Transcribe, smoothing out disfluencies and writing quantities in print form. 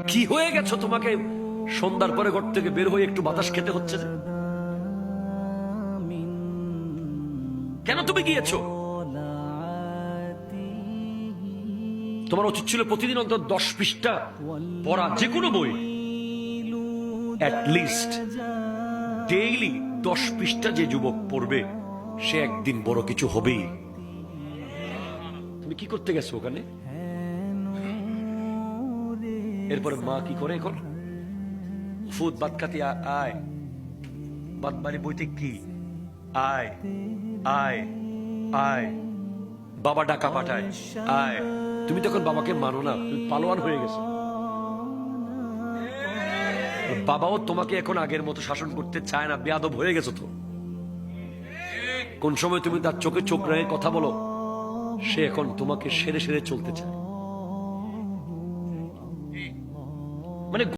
কি হয়ে গেছো তোমাকে সন্ধ্যার পরে ঘর থেকে বের হয়ে একটু বাতাস খেতে হচ্ছে যে? কেন তুমি গিয়েছো? তোমার উচিত ছিল প্রতিদিন অন্তত 10 পৃষ্ঠা পড়া, যে কোনো বই অ্যাটলিস্ট ডেইলি 10 পৃষ্ঠা। যে যুবক পড়বে সে একদিন বড় কিছু হবেই। তুমি কি করতে গেছো ওখানে? এরপরে মা কি করে এখন? ফুদ বাদ খাতি আয়, বাদ বাড়ি বইতে কি আয় আয় আয়, বাবা ডাকা পাঠায় আয়। তুমি তখন বাবাকে মানো না, তুমি পালোয়ান হয়ে গেছো। বাবাও তোমাকে এখন আগের মতো শাসন করতে চায় না, বেয়াদব হয়ে গেছো তো। কোন সময় তুমি তার চোখে চোখ রেখে কথা বলো, সে এখন তোমাকে সেরে সেরে চলতে চায়। মানে